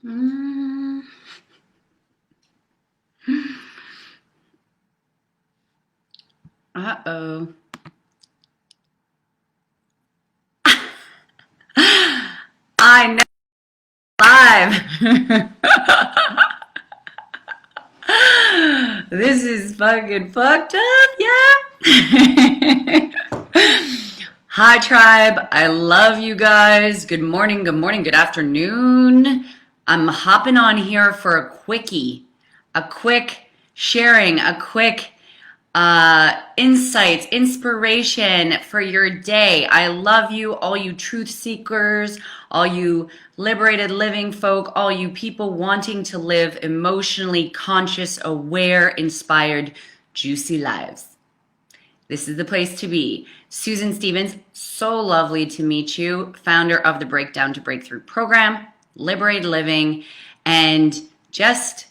Mm. Uh-oh. I know live. This is fucking fucked up, yeah. Hi, tribe. I love you guys. Good morning, good afternoon. I'm hopping on here for a quickie, a quick sharing, a quick insights, inspiration for your day. I love you, all you truth seekers, all you liberated living folk, all you people wanting to live emotionally conscious, aware, inspired, juicy lives. This is the place to be. Susan Stevens, so lovely to meet you, founder of the Breakdown to Breakthrough program, Liberated Living, and just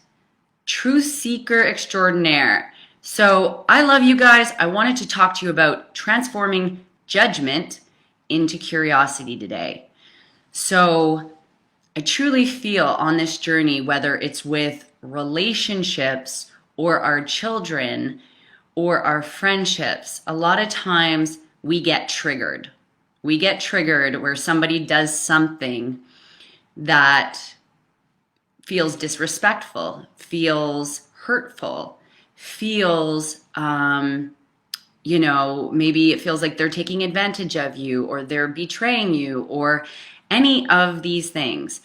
truth seeker extraordinaire. So I love you guys. I wanted to talk to you about transforming judgment into curiosity today. So I truly feel on this journey, whether it's with relationships or our children or our friendships, a lot of times we get triggered. We get triggered where somebody does something that feels disrespectful, feels hurtful, feels, maybe it feels like they're taking advantage of you or they're betraying you or any of these things.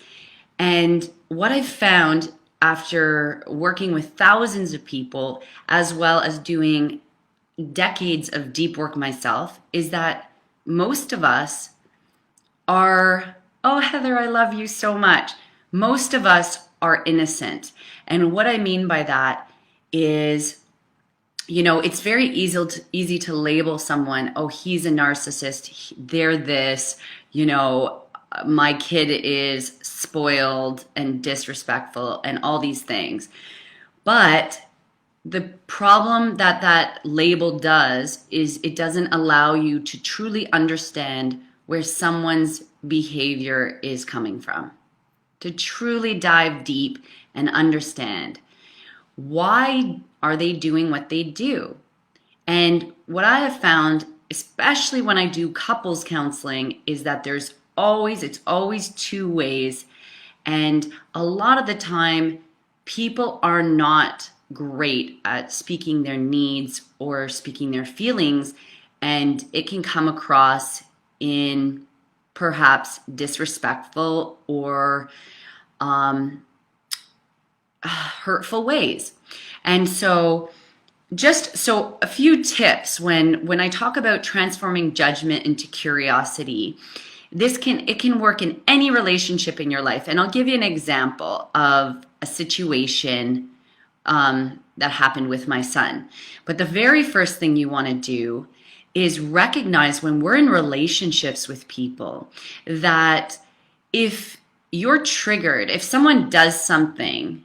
And what I've found after working with thousands of people, as well as doing decades of deep work myself, is that most of us are, oh, Heather, I love you so much. Most of us are innocent. And what I mean by that is, it's very easy to label someone, oh, he's a narcissist, they're this, my kid is spoiled and disrespectful and all these things. But the problem that label does is it doesn't allow you to truly understand where someone's behavior is coming from, to truly dive deep and understand why are they doing what they do. And what I have found, especially when I do couples counseling, is that it's always two ways. And a lot of the time, people are not great at speaking their needs or speaking their feelings, and it can come across in perhaps disrespectful or hurtful ways. And so a few tips when I talk about transforming judgment into curiosity. It can work in any relationship in your life. And I'll give you an example of a situation that happened with my son. But the very first thing you want to do is recognize when we're in relationships with people that if you're triggered, if someone does something,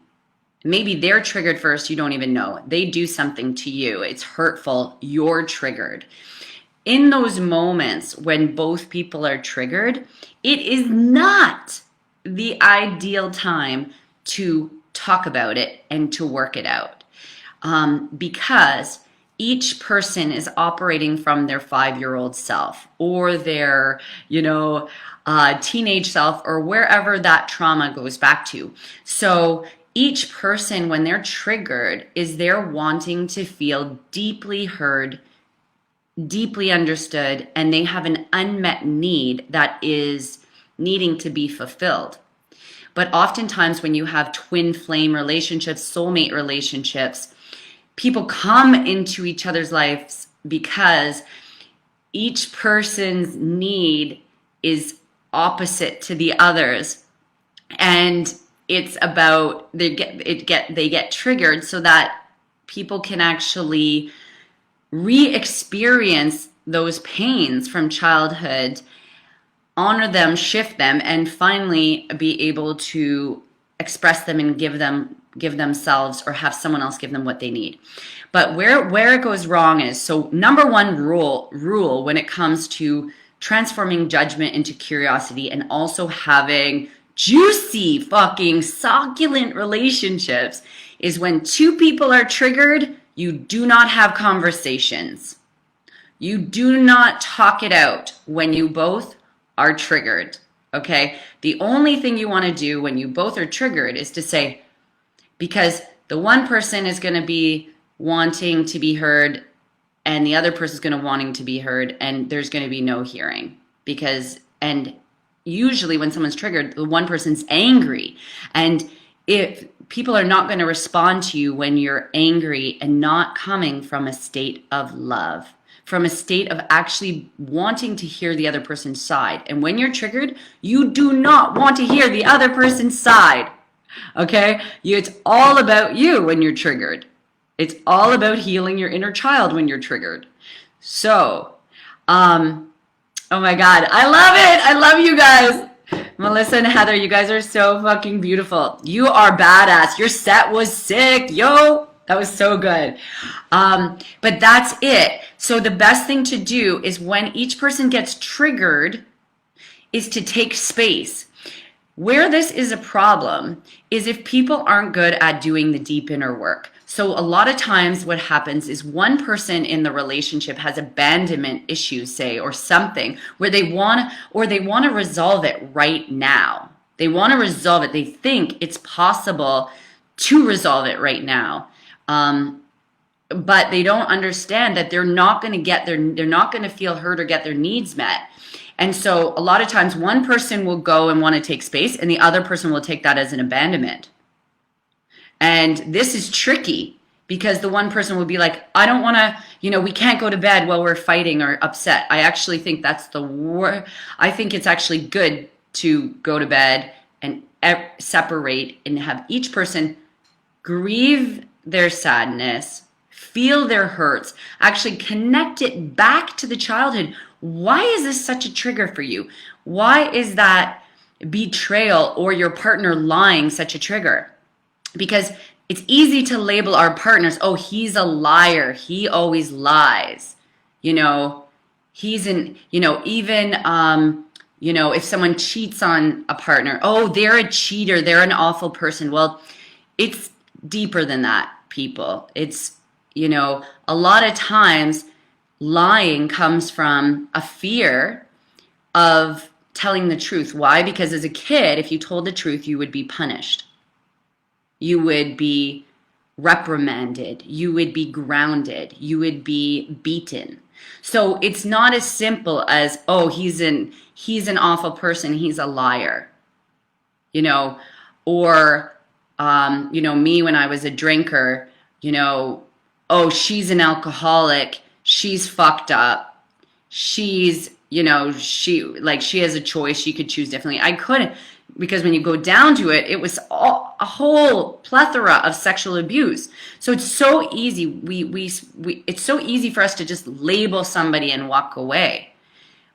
maybe they're triggered first, you don't even know. They do something to you, it's hurtful, you're triggered. In those moments when both people are triggered, it is not the ideal time to talk about it and to work it out. Because each person is operating from their 5-year-old self or their, teenage self or wherever that trauma goes back to. So each person, when they're triggered, is they're wanting to feel deeply heard, deeply understood, and they have an unmet need that is needing to be fulfilled. But oftentimes when you have twin flame relationships, soulmate relationships, people come into each other's lives because each person's need is opposite to the others. And it's about they get triggered so that people can actually re-experience those pains from childhood, honor them, shift them, and finally be able to express them and give themselves or have someone else give them what they need. But where it goes wrong is, so number one rule when it comes to transforming judgment into curiosity and also having Juicy, fucking succulent relationships is when two people are triggered, you do not have conversations. You do not talk it out when you both are triggered. Okay? The only thing you want to do when you both are triggered is to say, because the one person is going to be wanting to be heard and the other person is going to wanting to be heard, and there's going to be no hearing. And usually when someone's triggered, the one person's angry. And if people are not going to respond to you when you're angry and not coming from a state of love, from a state of actually wanting to hear the other person's side. And when you're triggered, you do not want to hear the other person's side. Okay? It's all about you when you're triggered. It's all about healing your inner child when you're triggered. So, oh my God, I love it. I love you guys. Melissa and Heather, you guys are so fucking beautiful. You are badass. Your set was sick. Yo, that was so good. But that's it. So the best thing to do is when each person gets triggered is to take space. Where this is a problem is if people aren't good at doing the deep inner work. So a lot of times what happens is one person in the relationship has abandonment issues, say, or something where they want to resolve it right now. They want to resolve it. They think it's possible to resolve it right now. But they don't understand that they're not going to feel heard or get their needs met. And so a lot of times one person will go and want to take space and the other person will take that as an abandonment. And this is tricky because the one person will be like, I don't want to, we can't go to bed while we're fighting or upset. I actually think that's the worst. I think it's actually good to go to bed and separate and have each person grieve their sadness, feel their hurts, actually connect it back to the childhood. Why is this such a trigger for you? Why is that betrayal or your partner lying such a trigger? Because it's easy to label our partners, oh, he's a liar. He always lies. He's if someone cheats on a partner, oh, they're a cheater. They're an awful person. Well, it's deeper than that, people. It's, a lot of times lying comes from a fear of telling the truth. Why? Because as a kid, if you told the truth, you would be punished. You would be reprimanded. You would be grounded. You would be beaten. So it's not as simple as, oh, he's an awful person. He's a liar. Or, me when I was a drinker, oh, she's an alcoholic. She's fucked up. She's, she has a choice. She could choose differently. I couldn't, because when you go down to it, it was a whole plethora of sexual abuse. So it's so easy. It's so easy for us to just label somebody and walk away.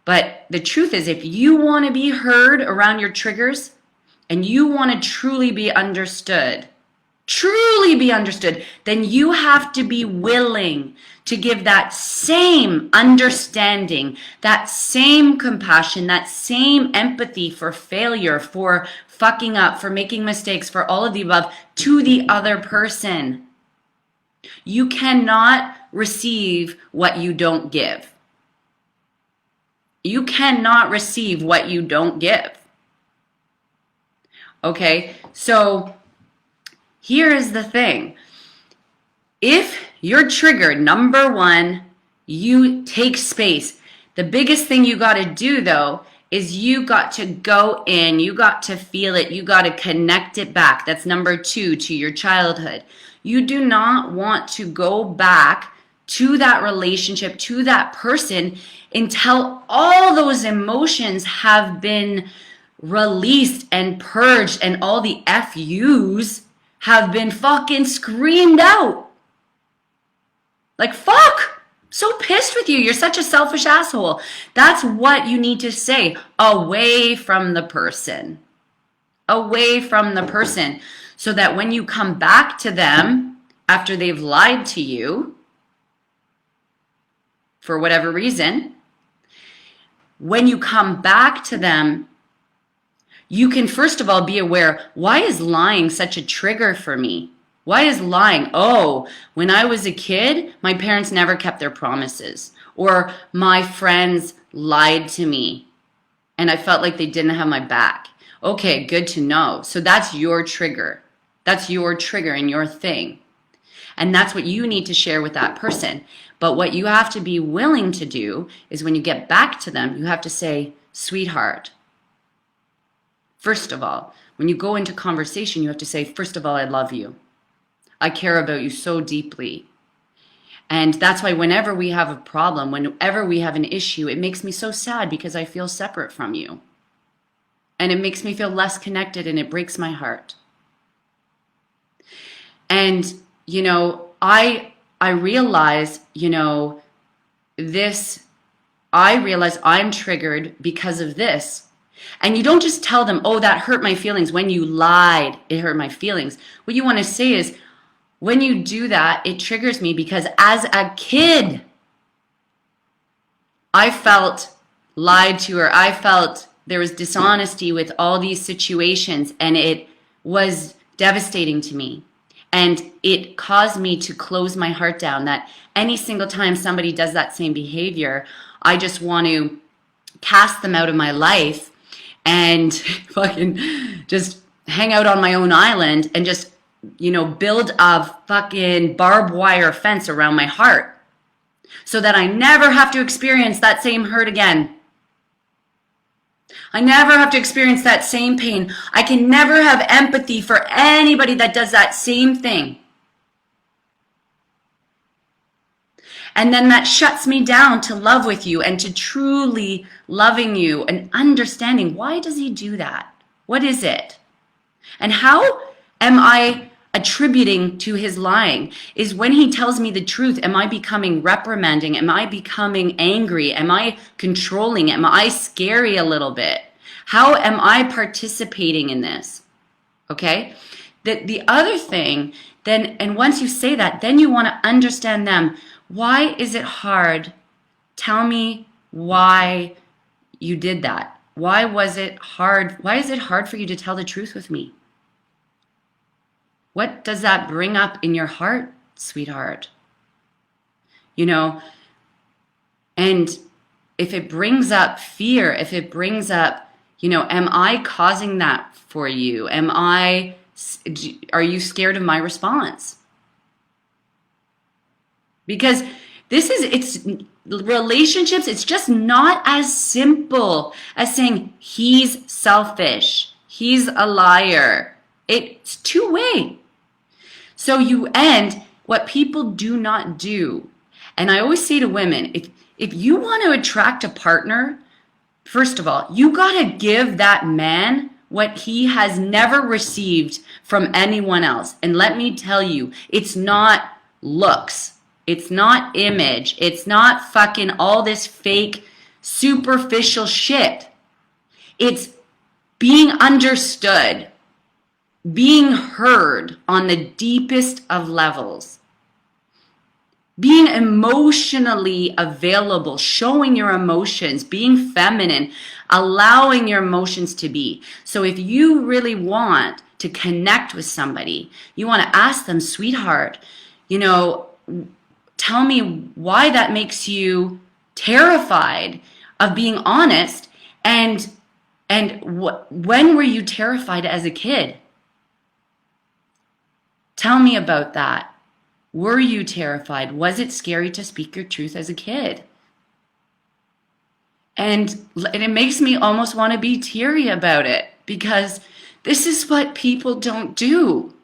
But the truth is, if you want to be heard around your triggers and you want to truly be understood, then you have to be willing to give that same understanding, that same compassion, that same empathy for failure, for fucking up, for making mistakes, for all of the above to the other person. You cannot receive what you don't give. You cannot receive what you don't give. Okay, so here is the thing. If you're triggered, number one, you take space. The biggest thing you got to do, though, is you got to go in, you got to feel it, you got to connect it back. That's number two, to your childhood. You do not want to go back to that relationship, to that person, until all those emotions have been released and purged and all the FUs have been fucking screamed out. Like, fuck, so pissed with you. You're such a selfish asshole. That's what you need to say, away from the person. Away from the person. So that when you come back to them after they've lied to you, for whatever reason, when you come back to them, you can first of all be aware, why is lying such a trigger for me? Why is lying? Oh, when I was a kid, my parents never kept their promises, or my friends lied to me and I felt like they didn't have my back. Okay, good to know. So that's your trigger. That's your trigger and your thing. And that's what you need to share with that person. But what you have to be willing to do is when you get back to them, you have to say, sweetheart, first of all, when you go into conversation, you have to say, first of all, I love you. I care about you so deeply. And that's why whenever we have a problem, whenever we have an issue, it makes me so sad because I feel separate from you. And it makes me feel less connected and it breaks my heart. And, you know, I realize, you know, I realize I'm triggered because of this. And you don't just tell them, oh, that hurt my feelings. When you lied, it hurt my feelings. What you want to say is, when you do that, it triggers me because as a kid, I felt lied to, or I felt there was dishonesty with all these situations, and it was devastating to me. And it caused me to close my heart down, that any single time somebody does that same behavior, I just want to cast them out of my life and fucking just hang out on my own island and just, you know, build a fucking barbed wire fence around my heart so that I never have to experience that same hurt again. I never have to experience that same pain. I can never have empathy for anybody that does that same thing. And then that shuts me down to love with you and to truly loving you and understanding, why does he do that? What is it? And how am I attributing to his lying? Is when he tells me the truth, am I becoming reprimanding? Am I becoming angry? Am I controlling? Am I scary a little bit? How am I participating in this? Okay? The other thing, then, and once you say that, then you want to understand them. Why is it hard? Tell me why you did that. Why was it hard? Why is it hard for you to tell the truth with me? What does that bring up in your heart, sweetheart? You know, and if it brings up fear, if it brings up, you know, am I causing that for you? Are you scared of my response? Because it's relationships, it's just not as simple as saying he's selfish, he's a liar. It's two-way. So what people do not do, and I always say to women, if you want to attract a partner, first of all, you got to give that man what he has never received from anyone else. And let me tell you, it's not looks. It's not image. It's not fucking all this fake, superficial shit. It's being understood, being heard on the deepest of levels, being emotionally available, showing your emotions, being feminine, allowing your emotions to be. So if you really want to connect with somebody, you want to ask them, sweetheart, you know, tell me why that makes you terrified of being honest, and when were you terrified as a kid? Tell me about that. Were you terrified? Was it scary to speak your truth as a kid? And it makes me almost want to be teary about it, because this is what people don't do.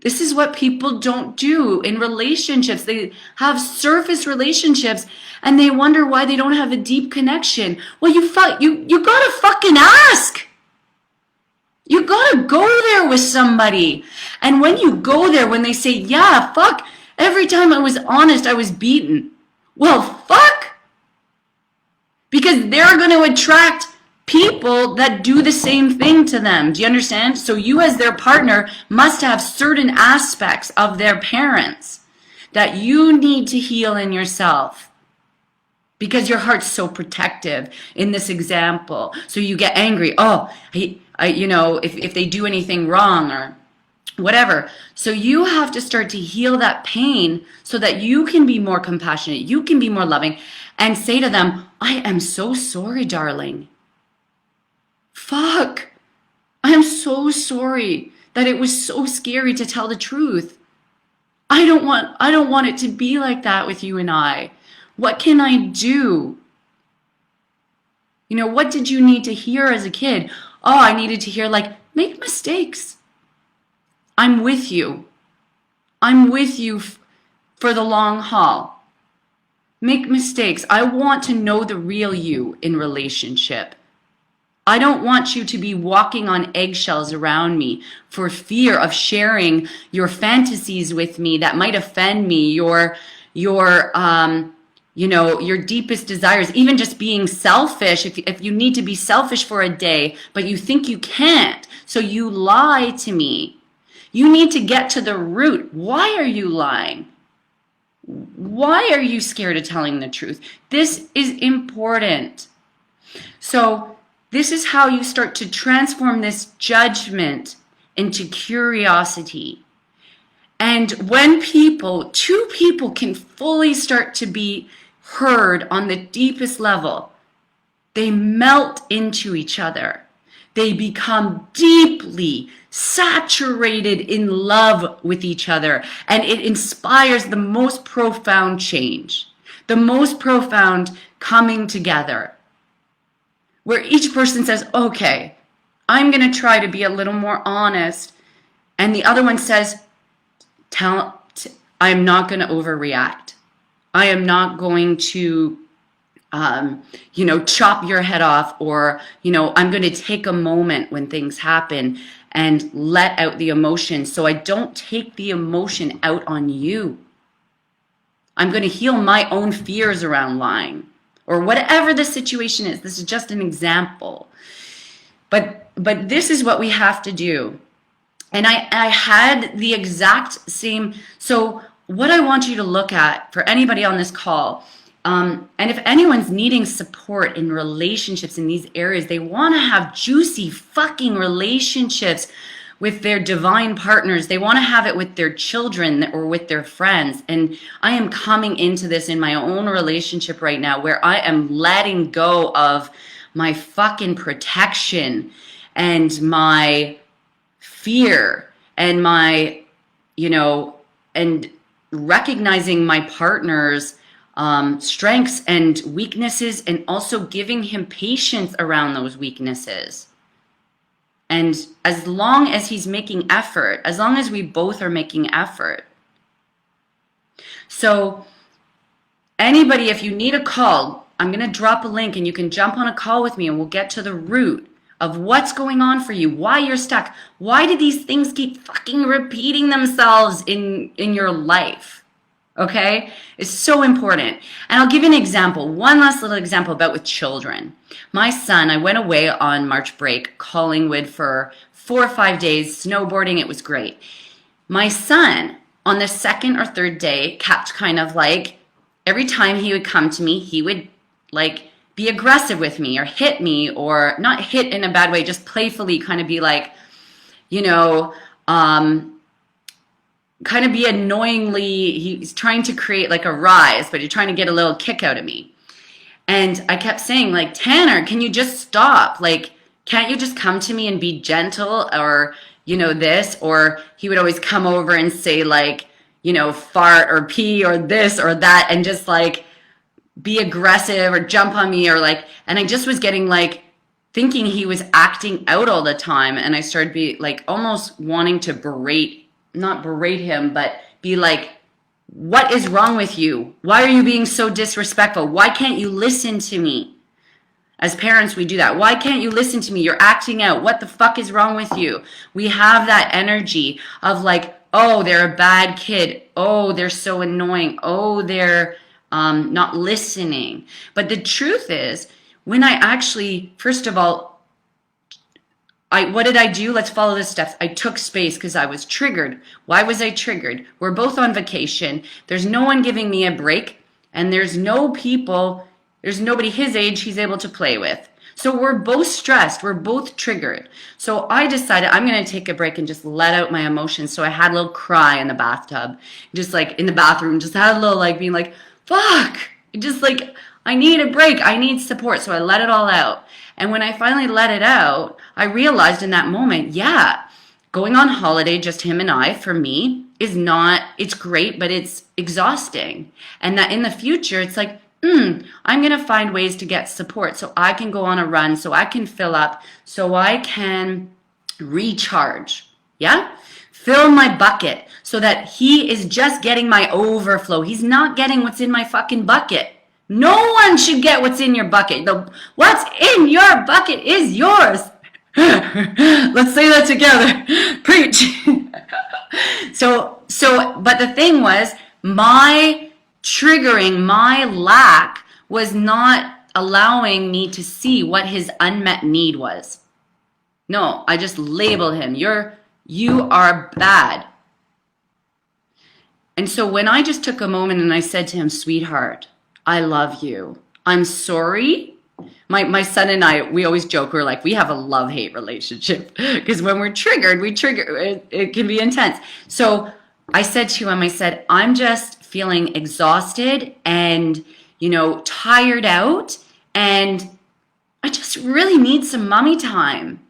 This is what people don't do in relationships. They have surface relationships and they wonder why they don't have a deep connection. Well, you gotta fucking ask. You gotta go there with somebody. And when you go there, when they say, yeah, fuck, every time I was honest, I was beaten. Well, fuck. Because they're going to attract people that do the same thing to them. Do you understand? So you as their partner must have certain aspects of their parents that you need to heal in yourself. Because your heart's so protective in this example. So you get angry. Oh, if they do anything wrong or whatever. So you have to start to heal that pain so that you can be more compassionate, you can be more loving, and say to them, I am so sorry, darling. Fuck. I am so sorry that it was so scary to tell the truth. I don't want it to be like that with you and I. What can I do? What did you need to hear as a kid? Oh, I needed to hear, like, make mistakes. I'm with you. I'm with you for the long haul. Make mistakes. I want to know the real you in relationship. I don't want you to be walking on eggshells around me for fear of sharing your fantasies with me that might offend me, your deepest desires, even just being selfish. If you need to be selfish for a day, but you think you can't, so you lie to me. You need to get to the root. Why are you lying? Why are you scared of telling the truth? This is important. So this is how you start to transform this judgment into curiosity. And when two people can fully start to be heard on the deepest level, they melt into each other. They become deeply saturated in love with each other, and it inspires the most profound change, the most profound coming together, where each person says, okay, I'm going to try to be a little more honest, and the other one says, I'm not going to overreact. I am not going to chop your head off, or, I'm going to take a moment when things happen and let out the emotion so I don't take the emotion out on you. I'm going to heal my own fears around lying, or whatever the situation is. This is just an example. But this is what we have to do. And I had the exact same. So what I want you to look at for anybody on this call, and if anyone's needing support in relationships in these areas, they want to have juicy fucking relationships with their divine partners. They want to have it with their children or with their friends. And I am coming into this in my own relationship right now, where I am letting go of my fucking protection and my fear and my, and recognizing my partner's strengths and weaknesses, and also giving him patience around those weaknesses. And as long as he's making effort, as long as we both are making effort. So anybody, if you need a call, I'm going to drop a link and you can jump on a call with me and we'll get to the root of what's going on for you, why you're stuck. Why do these things keep fucking repeating themselves in your life? Okay? It's so important. And I'll give you an example, one last little example about with children. My son, I went away on March break, Collingwood, for 4 or 5 days, snowboarding. It was great. My son, on the second or third day, kept kind of like, every time he would come to me, he would like be aggressive with me or hit me, or not hit in a bad way, just playfully kind of be like, kind of be annoyingly, he's trying to create like a rise, but he's trying to get a little kick out of me. And I kept saying, like, Tanner, can you just stop? Like, can't you just come to me and be gentle, or, this? Or he would always come over and say, like, fart or pee or this or that, and just like be aggressive or jump on me, or like, and I just was getting like, thinking he was acting out all the time. And I started be like almost wanting to not berate him, but be like, what is wrong with you? Why are you being so disrespectful? Why can't you listen to me? As parents, we do that. Why can't you listen to me? You're acting out. What the fuck is wrong with you? We have that energy of like, oh, they're a bad kid. Oh, they're so annoying. Oh, they're not listening. But the truth is, when I actually, first of all, what did I do? Let's follow the steps. I took space because I was triggered. Why was I triggered? We're both on vacation. There's no one giving me a break, and there's nobody his age he's able to play with. So we're both stressed. We're both triggered. So I decided I'm going to take a break and just let out my emotions. So I had a little cry in the bathtub, just like in the bathroom, just had a little like being like, fuck, just like, I need a break. I need support. So I let it all out. And when I finally let it out, I realized in that moment, yeah, going on holiday, just him and I, for me, is not, it's great, but it's exhausting. And that in the future, it's like, I'm going to find ways to get support so I can go on a run, so I can fill up, so I can recharge. Yeah? Fill my bucket so that he is just getting my overflow. He's not getting what's in my fucking bucket. No one should get what's in your bucket. What's in your bucket is yours. Let's say that together. Preach. But the thing was, my triggering, my lack was not allowing me to see what his unmet need was. No, I just labeled him. You are bad. And so when I just took a moment and I said to him, sweetheart, I love you. I'm sorry. My son and I, we always joke, we're like, we have a love-hate relationship because when we're triggered, it can be intense. So I said to him, I said, I'm just feeling exhausted and, tired out, and I just really need some mommy time.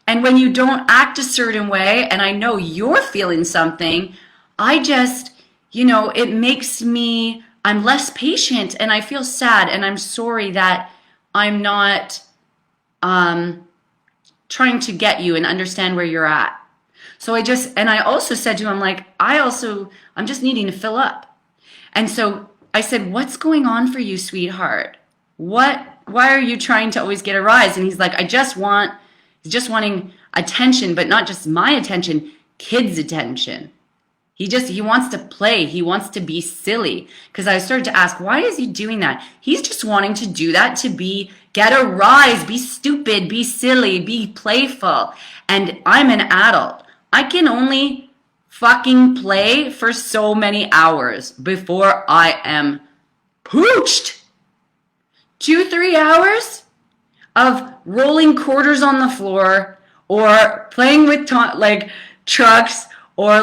And when you don't act a certain way, and I know you're feeling something, I just, it makes me, I'm less patient and I feel sad and I'm sorry that I'm not trying to get you and understand where you're at. So I also said to him, like, I'm just needing to fill up. And so I said, what's going on for you, sweetheart? Why are you trying to always get a rise? And he's like, he's just wanting attention, but not just my attention, kids' attention. He wants to play. He wants to be silly. Because I started to ask, why is he doing that? He's just wanting to do that to get a rise, be stupid, be silly, be playful. And I'm an adult. I can only fucking play for so many hours before I am pooched. 2-3 hours of rolling quarters on the floor or playing with trucks or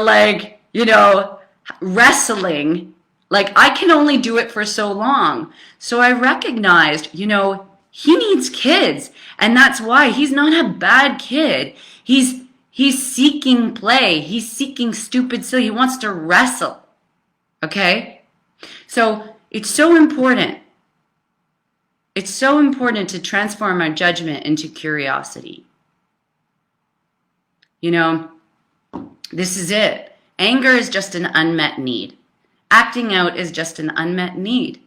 wrestling. Like, I can only do it for so long. So I recognized, he needs kids. And that's why he's not a bad kid. He's seeking play. He's seeking stupid silly. He wants to wrestle. Okay? So it's so important. It's so important to transform our judgment into curiosity. This is it. Anger is just an unmet need. Acting out is just an unmet need.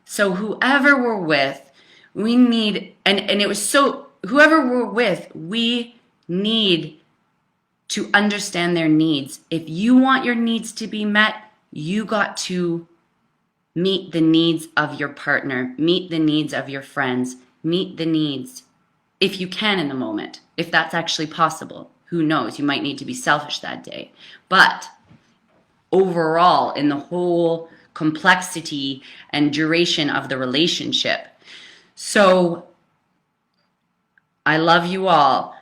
So whoever we're with, we need, whoever we're with, we need to understand their needs. If you want your needs to be met, you got to meet the needs of your partner, meet the needs of your friends, meet the needs, if you can in the moment, if that's actually possible. Who knows? You might need to be selfish that day. But overall, in the whole complexity and duration of the relationship. So I love you all.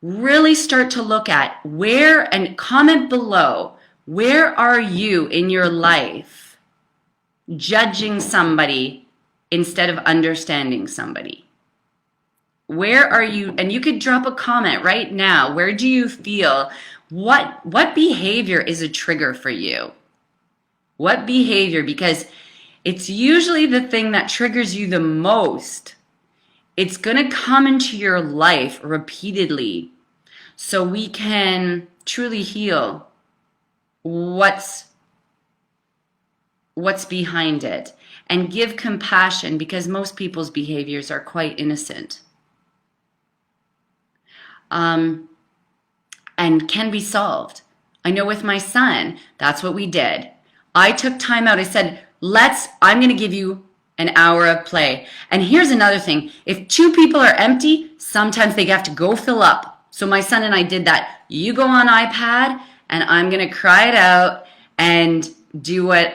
Really start to look at and comment below, where are you in your life judging somebody instead of understanding somebody? Where are you? And you could drop a comment right now. Where do you feel? What behavior is a trigger for you? What behavior? Because it's usually the thing that triggers you the most. It's going to come into your life repeatedly so we can truly heal what's behind it and give compassion, because most people's behaviors are quite innocent. And can be solved. I know with my son, that's what we did. I took time out. I said, I'm going to give you an hour of play. And here's another thing. If 2 people are empty, sometimes they have to go fill up. So my son and I did that. You go on iPad and I'm going to cry it out and do what,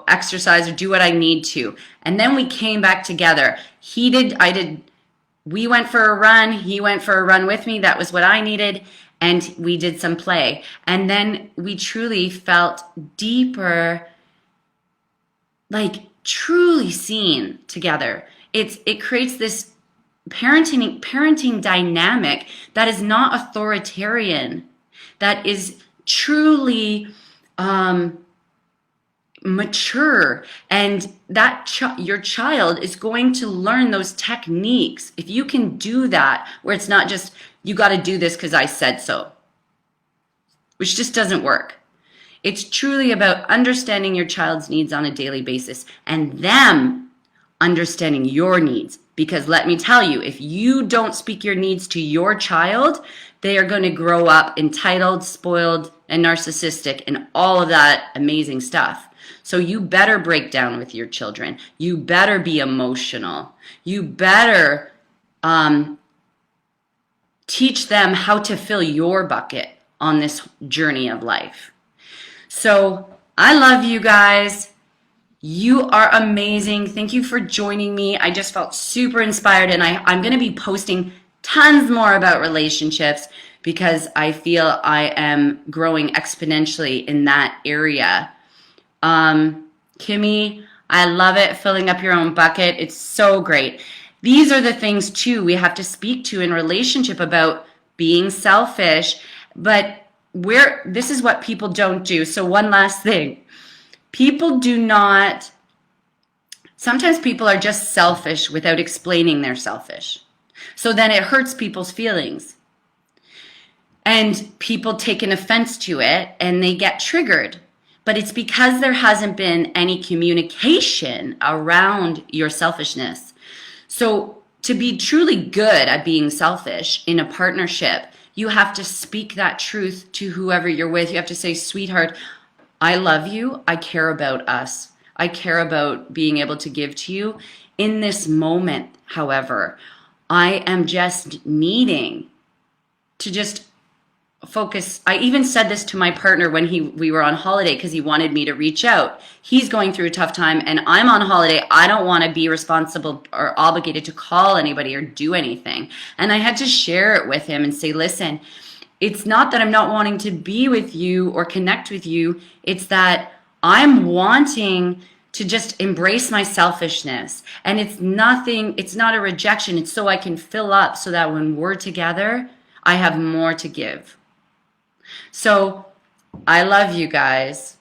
exercise or do what I need to. And then we came back together. I did We went for a run. He went for a run with me. That was what I needed. And we did some play. And then we truly felt deeper, like truly seen together. It creates this parenting dynamic that is not authoritarian, that is truly mature, and that your child is going to learn those techniques if you can do that, where it's not just you got to do this because I said so, which just doesn't work. It's truly about understanding your child's needs on a daily basis and them understanding your needs. Because let me tell you, if you don't speak your needs to your child, they are going to grow up entitled, spoiled, and narcissistic and all of that amazing stuff. So you better break down with your children. You better be emotional. You better teach them how to fill your bucket on this journey of life. So I love you guys. You are amazing. Thank you for joining me. I just felt super inspired, and I'm going to be posting tons more about relationships because I feel I am growing exponentially in that area. Kimmy, I love it. Filling up your own bucket. It's so great. These are the things too we have to speak to in relationship about being selfish, but this is what people don't do. So one last thing. Sometimes people are just selfish without explaining they're selfish. So then it hurts people's feelings. And people take an offense to it and they get triggered. But it's because there hasn't been any communication around your selfishness. So to be truly good at being selfish in a partnership, you have to speak that truth to whoever you're with. You have to say, sweetheart, I love you. I care about us. I care about being able to give to you. In this moment, however, I am just needing to just focus. I even said this to my partner when we were on holiday because he wanted me to reach out. He's going through a tough time and I'm on holiday. I don't want to be responsible or obligated to call anybody or do anything. And I had to share it with him and say, listen, it's not that I'm not wanting to be with you or connect with you. It's that I'm wanting to just embrace my selfishness. And it's not a rejection. It's so I can fill up so that when we're together, I have more to give. So I love you guys.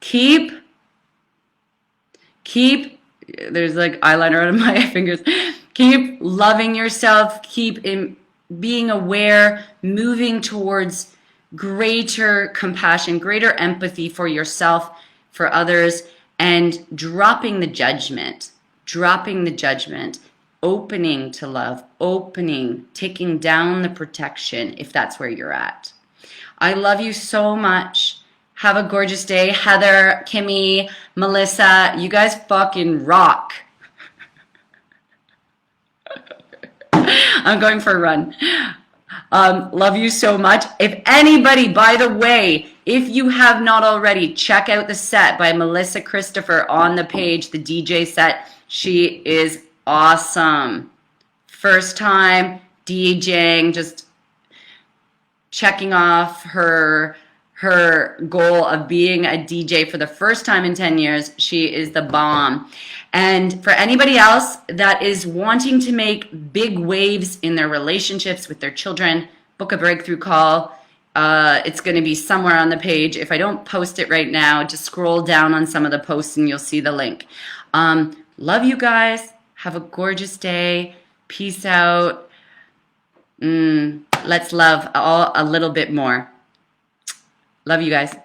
Keep, there's like eyeliner out of my fingers. Keep loving yourself. Keep being aware, moving towards greater compassion, greater empathy for yourself, for others, and dropping the judgment, opening to love, taking down the protection if that's where you're at. I love you so much. Have a gorgeous day. Heather, Kimmy, Melissa, you guys fucking rock. I'm going for a run. Love you so much. If anybody, by the way, if you have not already, check out the set by Melissa Christopher on the page, the DJ set. She is awesome. First time DJing, just checking off her goal of being a DJ for the first time in 10 years. She is the bomb. And for anybody else that is wanting to make big waves in their relationships with their children, book a breakthrough call. It's going to be somewhere on the page. If I don't post it right now, just scroll down on some of the posts and you'll see the link. Love you guys. Have a gorgeous day. Peace out. Let's love a little bit more. Love you guys.